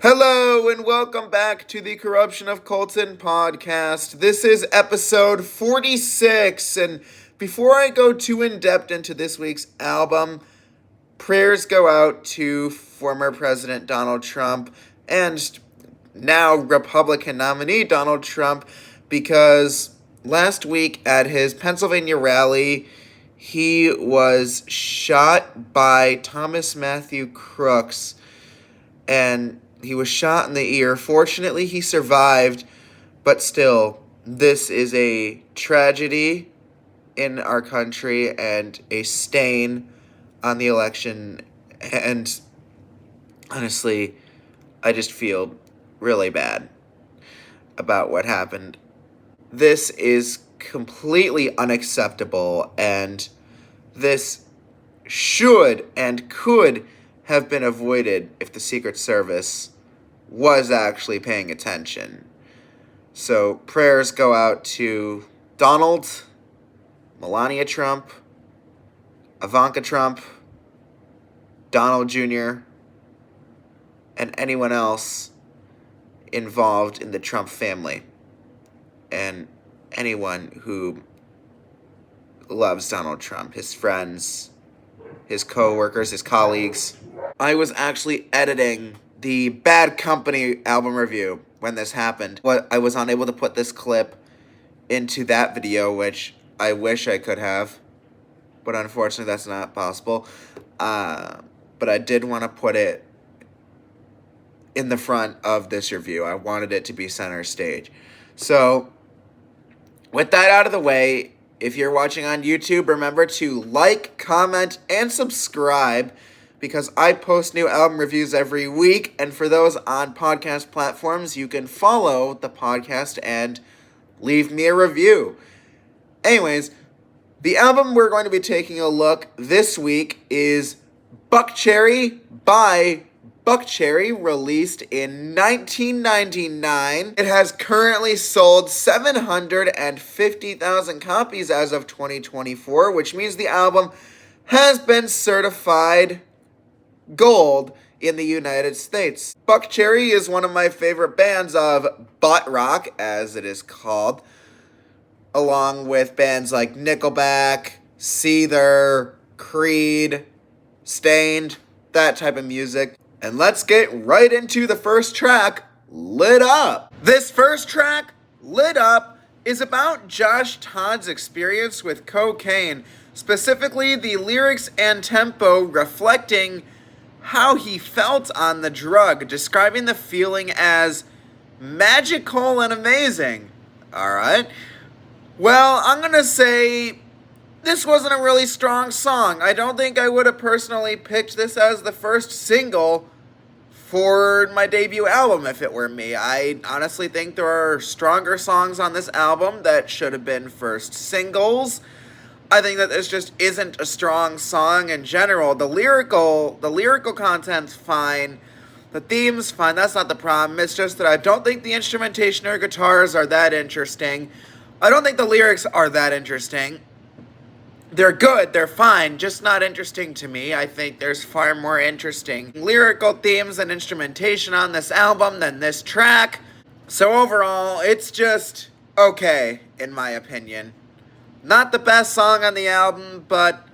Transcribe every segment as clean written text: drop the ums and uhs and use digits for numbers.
Hello and welcome back to the Corruption of Colton podcast. This is episode 46, and before I go too in depth into this week's album, prayers go out to former President Donald Trump and now Republican nominee Donald Trump, because last week at his Pennsylvania rally, he was shot by Thomas Matthew Crooks, and he was shot in the ear. Fortunately, he survived, but still, this is a tragedy in our country and a stain on the election. And honestly, I just feel really bad about what happened. This is completely unacceptable, and this should and could have been avoided if the Secret Service was actually paying attention. So prayers go out to Donald, Melania Trump, Ivanka Trump, Donald Jr., and anyone else involved in the Trump family, and anyone who loves Donald Trump, his friends, his co-workers, his colleagues. I was actually editing the Bad Company album review when this happened. I was unable to put this clip into that video, which I wish I could have, but unfortunately that's not possible. But I did want to put it in the front of this review. I wanted it to be center stage. So, with that out of the way, if you're watching on YouTube, remember to like, comment, and subscribe, because I post new album reviews every week. And for those on podcast platforms, you can follow the podcast and leave me a review. Anyways, the album we're going to be taking a look this week is Buckcherry by Buckcherry, released in 1999. It has currently sold 750,000 copies as of 2024, which means the album has been certified gold in the United States. Buckcherry is one of my favorite bands of butt rock, as it is called, along with bands like Nickelback, Seether, Creed, Stained, that type of music. And let's get right into the first track, Lit Up. This first track, Lit Up, is about Josh Todd's experience with cocaine, specifically the lyrics and tempo reflecting how he felt on the drug, describing the feeling as magical and amazing. Alright. Well, I'm gonna say this wasn't a really strong song. I don't think I would have personally picked this as the first single for my debut album if it were me. I honestly think there are stronger songs on this album that should have been first singles. I think that this just isn't a strong song in general. The lyrical content's fine. The theme's fine. That's not the problem. It's just that I don't think the instrumentation or guitars are that interesting. I don't think the lyrics are that interesting. They're good, they're fine, just not interesting to me. I think there's far more interesting lyrical themes and instrumentation on this album than this track. So overall, it's just okay, in my opinion. Not the best song on the album, but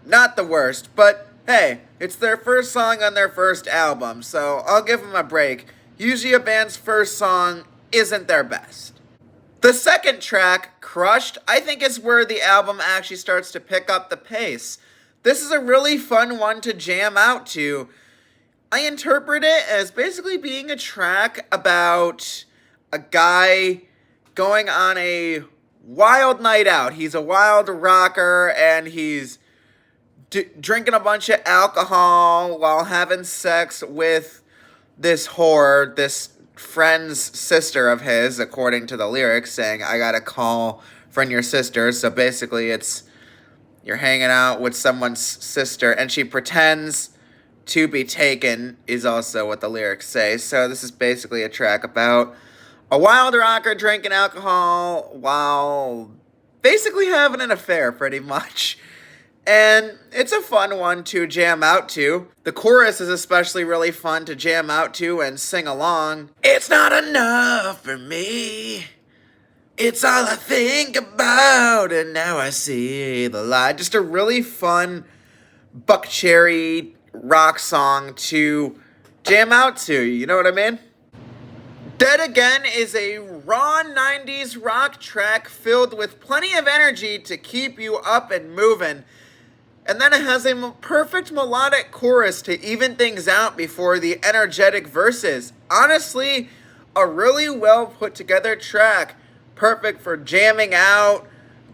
not the worst. But hey, it's their first song on their first album, so I'll give them a break. Usually a band's first song isn't their best. The second track, Crushed, I think is where the album actually starts to pick up the pace. This is a really fun one to jam out to. I interpret it as basically being a track about a guy going on a wild night out. He's a wild rocker, and he's drinking a bunch of alcohol while having sex with this whore, this friend's sister of his, according to the lyrics, saying, I gotta call friend your sister. So basically it's you're hanging out with someone's sister, and she pretends to be taken, is also what the lyrics say. So this is basically a track about a wild rocker drinking alcohol while basically having an affair, pretty much. And it's a fun one to jam out to. The chorus is especially really fun to jam out to and sing along. It's not enough for me. It's all I think about, and now I see the light. Just a really fun Buckcherry rock song to jam out to, you know what I mean? Dead Again is a raw 90s rock track filled with plenty of energy to keep you up and moving. And then it has a perfect melodic chorus to even things out before the energetic verses. Honestly, a really well put together track. Perfect for jamming out,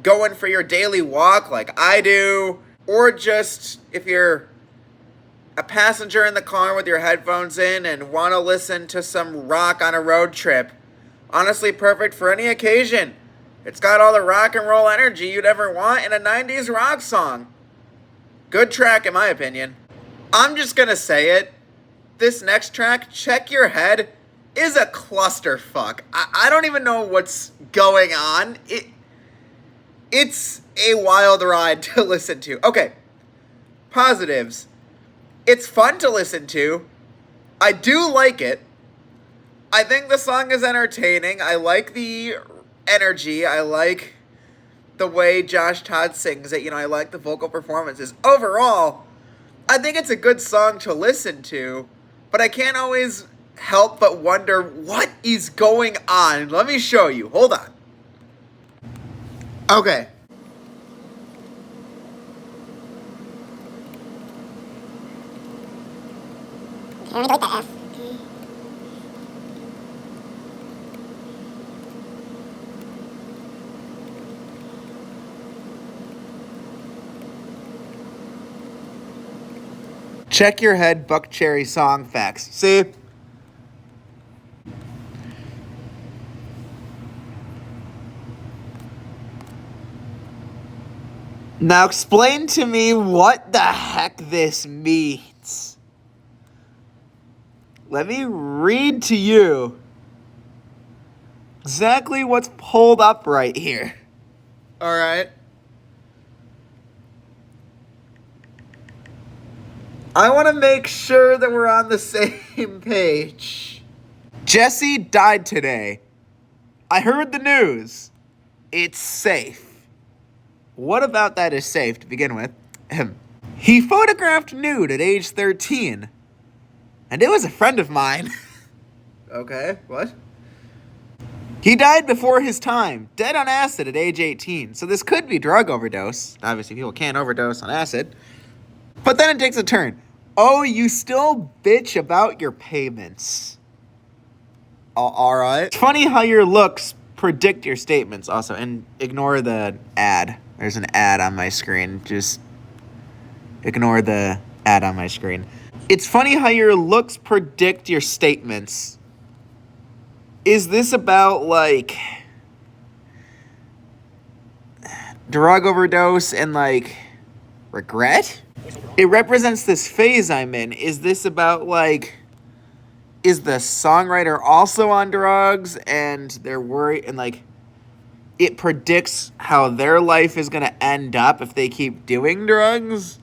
going for your daily walk like I do, or just if you're a passenger in the car with your headphones in and want to listen to some rock on a road trip. Honestly, perfect for any occasion. It's got all the rock and roll energy you'd ever want in a 90s rock song. Good track in my opinion. I'm just gonna say it. This next track, Check Your Head, is a clusterfuck. I don't even know what's going on. It's a wild ride to listen to. Okay, positives. It's fun to listen to. I do like it. I think the song is entertaining. I like the energy. I like the way Josh Todd sings it. You know, I like the vocal performances. Overall, I think it's a good song to listen to, but I can't always help but wonder what is going on. Let me show you. Hold on. Okay. Let me go with the F. Check Your Head, Buckcherry song facts. See? Now explain to me what the heck this means. Let me read to you exactly what's pulled up right here. All right. I want to make sure that we're on the same page. Jesse died today. I heard the news. It's safe. What about that is safe to begin with? He photographed nude at age 13. And it was a friend of mine. Okay, what? He died before his time, dead on acid at age 18. So this could be drug overdose. Obviously, people can't overdose on acid. But then it takes a turn. Oh, you still bitch about your payments. All right. It's funny how your looks predict your statements also. And ignore the ad. There's an ad on my screen. Just ignore the ad on my screen. It's funny how your looks predict your statements. Is this about, like, drug overdose and, like, regret? It represents this phase I'm in. Is this about, like, is the songwriter also on drugs and they're worried and, like, it predicts how their life is going to end up if they keep doing drugs?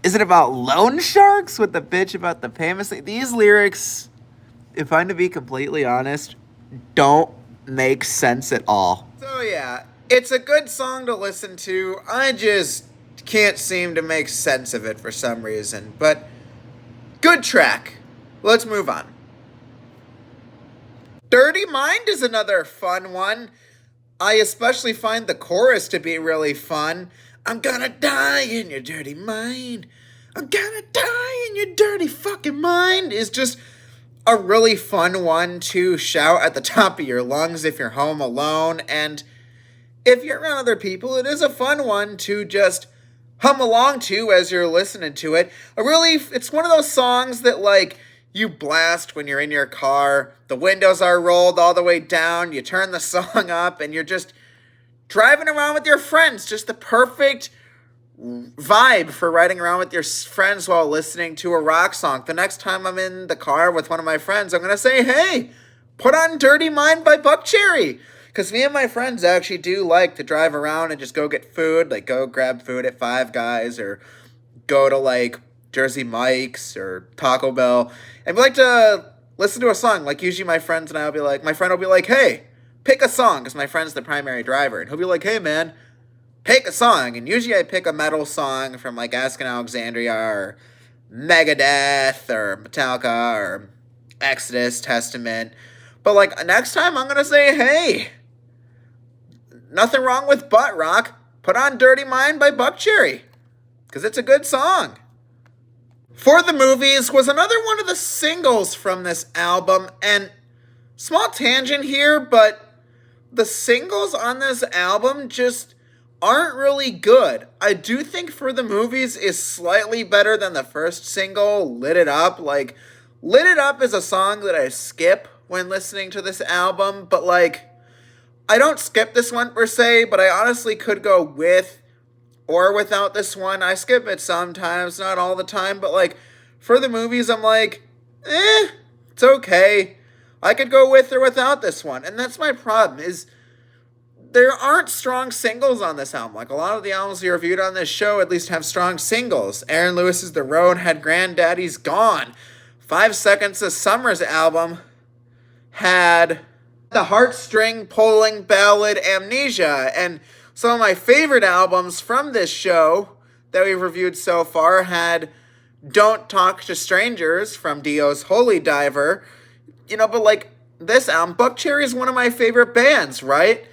Is it about loan sharks with the bitch about the payments? These lyrics, if I'm to be completely honest, don't make sense at all. So yeah, it's a good song to listen to. I just can't seem to make sense of it for some reason. But good track. Let's move on. Dirty Mind is another fun one. I especially find the chorus to be really fun. I'm gonna die in your dirty mind. I'm gonna die in your dirty fucking mind is just a really fun one to shout at the top of your lungs if you're home alone. And if you're around other people, it is a fun one to just hum along to as you're listening to it. It's one of those songs that, like, you blast when you're in your car. The windows are rolled all the way down. You turn the song up and you're just driving around with your friends. Just the perfect vibe for riding around with your friends while listening to a rock song. The next time I'm in the car with one of my friends, I'm going to say, hey, put on Dirty Mind by Buckcherry. Because me and my friends actually do like to drive around and just go get food, like go grab food at Five Guys or go to like Jersey Mike's or Taco Bell. And we like to listen to a song. Like usually my friends and I will be like, my friend will be like, hey, pick a song, because my friend's the primary driver. And he'll be like, hey man, pick a song. And usually I pick a metal song from like Asking Alexandria or Megadeth or Metallica or Exodus, Testament. But like next time I'm gonna say, hey, nothing wrong with butt rock. Put on Dirty Mind by Buckcherry, because it's a good song. For the Movies was another one of the singles from this album, and small tangent here, but the singles on this album just aren't really good. I do think For the Movies is slightly better than the first single, Lit It Up. Like, Lit It Up is a song that I skip when listening to this album, but like, I don't skip this one per se, but I honestly could go with or without this one. I skip it sometimes, not all the time, but like, For the Movies, I'm like, it's okay. I could go with or without this one. And that's my problem, is there aren't strong singles on this album. Like, a lot of the albums we reviewed on this show at least have strong singles. Aaron Lewis's The Road had Granddaddy's Gone. 5 Seconds of Summer's album had the heartstring pulling ballad Amnesia. And some of my favorite albums from this show that we've reviewed so far had Don't Talk to Strangers from Dio's Holy Diver. You know, but like, this album, Buckcherry is one of my favorite bands, right?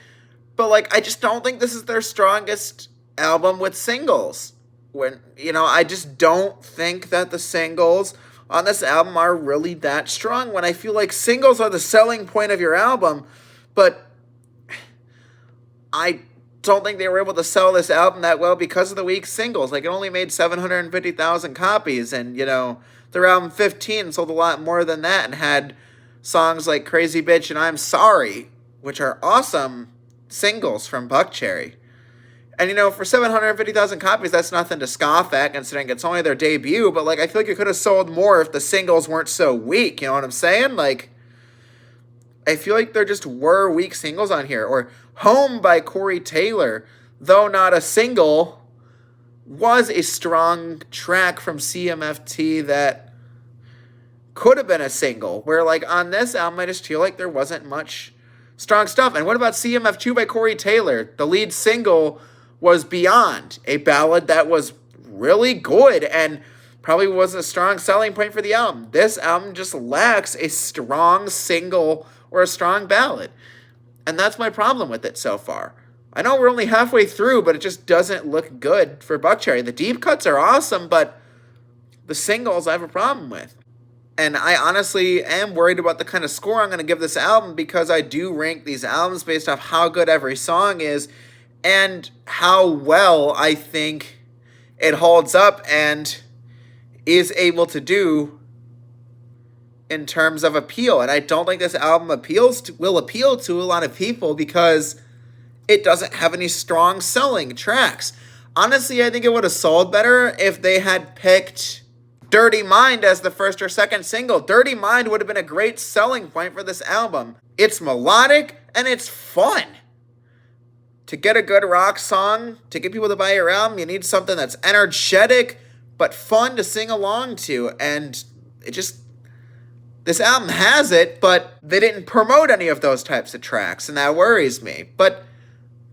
But like, I just don't think this is their strongest album with singles. When, you know, I just don't think that the singles on this album are really that strong, when I feel like singles are the selling point of your album. But I don't think they were able to sell this album that well because of the weak singles. Like, it only made 750,000 copies, and, you know, their album 15 sold a lot more than that and had songs like Crazy Bitch and I'm Sorry, which are awesome singles from Buckcherry. And, you know, for 750,000 copies, that's nothing to scoff at, considering it's only their debut. But, like, I feel like it could have sold more if the singles weren't so weak. You know what I'm saying? Like, I feel like there just were weak singles on here. Or Home by Corey Taylor, though not a single, was a strong track from CMFT that could have been a single. Where, like, on this album, I just feel like there wasn't much strong stuff. And what about CMF2 by Corey Taylor? The lead single was Beyond, a ballad that was really good and probably was a strong selling point for the album. This album just lacks a strong single or a strong ballad. And that's my problem with it so far. I know we're only halfway through, but it just doesn't look good for Buckcherry. The deep cuts are awesome, but the singles I have a problem with. And I honestly am worried about the kind of score I'm going to give this album, because I do rank these albums based off how good every song is and how well I think it holds up and is able to do in terms of appeal. And I don't think this album will appeal to a lot of people because it doesn't have any strong selling tracks. Honestly, I think it would have sold better if they had picked Dirty Mind as the first or second single. Dirty Mind would have been a great selling point for this album. It's melodic and it's fun. To get a good rock song, to get people to buy your album, you need something that's energetic but fun to sing along to. And this album has it, but they didn't promote any of those types of tracks, and that worries me. But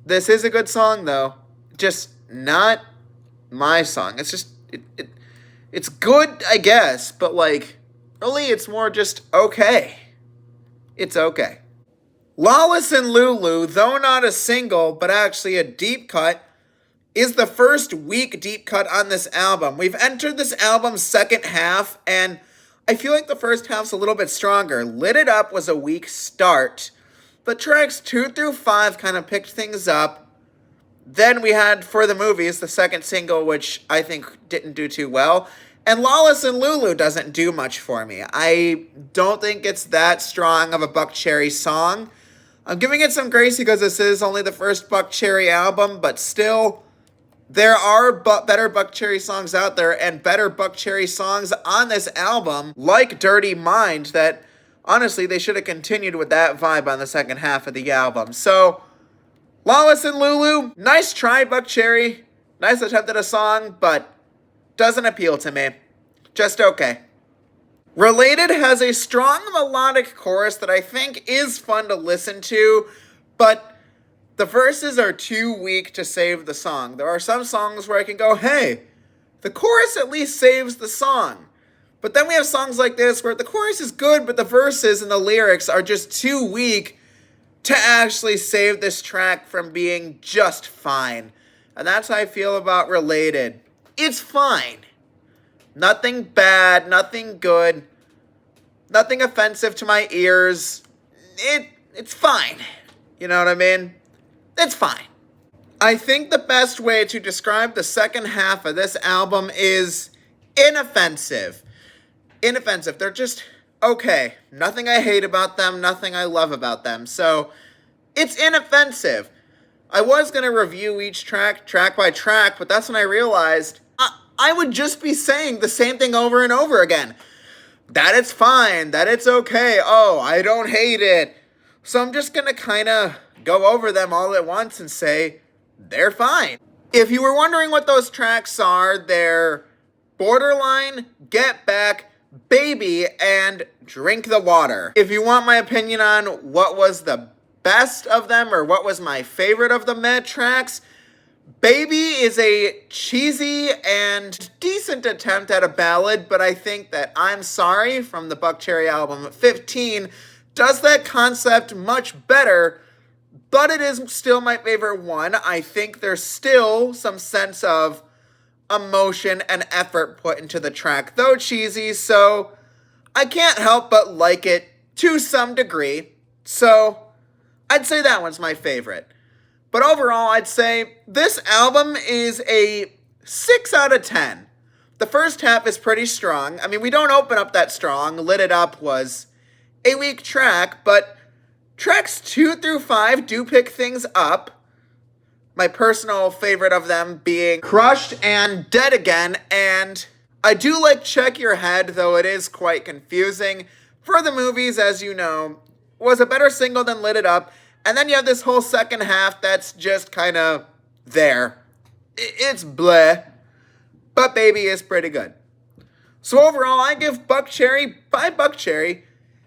this is a good song, though. Just not my song. It's just, it's good, I guess, but like, really, it's more just okay. It's okay. Lawless and Lulu, though not a single, but actually a deep cut, is the first weak deep cut on this album. We've entered this album's second half, and I feel like the first half's a little bit stronger. Lit It Up was a weak start, but tracks 2 through 5 kind of picked things up. Then we had For the Movies, the second single, which I think didn't do too well. And Lawless and Lulu doesn't do much for me. I don't think it's that strong of a Buckcherry song. I'm giving it some grace because this is only the first Buckcherry album, but still, there are better Buckcherry songs out there, and better Buckcherry songs on this album, like Dirty Mind, that honestly, they should have continued with that vibe on the second half of the album. So, Lawless and Lulu, nice try, Buckcherry. Nice attempt at a song, but doesn't appeal to me. Just okay. Related has a strong melodic chorus that I think is fun to listen to, but the verses are too weak to save the song. There are some songs where I can go, hey, the chorus at least saves the song. But then we have songs like this where the chorus is good, but the verses and the lyrics are just too weak to actually save this track from being just fine. And that's how I feel about Related. It's fine. Nothing bad, nothing good, nothing offensive to my ears. It's fine. You know what I mean? It's fine. I think the best way to describe the second half of this album is inoffensive. Inoffensive. They're just okay. Nothing I hate about them, nothing I love about them. So, it's inoffensive. I was going to review each track by track, but that's when I realized I would just be saying the same thing over and over again. That it's fine, that it's okay, oh, I don't hate it. So I'm just going to kind of go over them all at once and say, they're fine. If you were wondering what those tracks are, they're Borderline, Get Back, Baby, and Drink the Water. If you want my opinion on what was the best of them or what was my favorite of the Met tracks, Baby is a cheesy and decent attempt at a ballad, but I think that I'm Sorry from the Buckcherry Album 15 does that concept much better, but it is still my favorite one. I think there's still some sense of emotion and effort put into the track, though cheesy, so I can't help but like it to some degree. So I'd say that one's my favorite. But overall, I'd say this album is a 6 out of 10. The first half is pretty strong. I mean, we don't open up that strong. Lit It Up was a weak track, but tracks 2 through 5 do pick things up. My personal favorite of them being Crushed and Dead Again, and I do like Check Your Head, though it is quite confusing. For the Movies, as you know, was a better single than Lit It Up. And then you have this whole second half that's just kind of there. It's bleh. But Baby is pretty good. So overall, I give Buckcherry by Buckcherry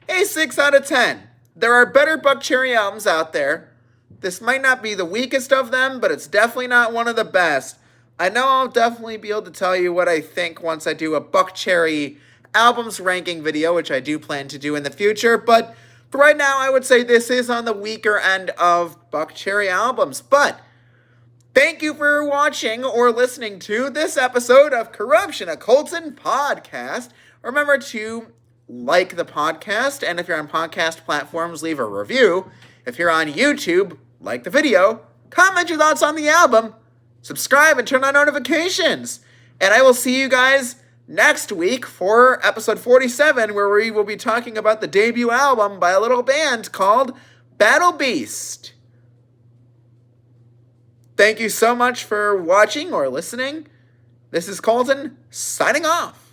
a 6 out of 10. There are better Buckcherry albums out there. This might not be the weakest of them, but it's definitely not one of the best. I know I'll definitely be able to tell you what I think once I do a Buckcherry albums ranking video, which I do plan to do in the future, but for right now, I would say this is on the weaker end of Buckcherry albums. But thank you for watching or listening to this episode of Corruption Occultin Podcast. Remember to like the podcast, and if you're on podcast platforms, leave a review. If you're on YouTube, like the video, comment your thoughts on the album, subscribe, and turn on notifications. And I will see you guys next week for episode 47, where we will be talking about the debut album by a little band called Battle Beast. Thank you so much for watching or listening. This is Colton, signing off.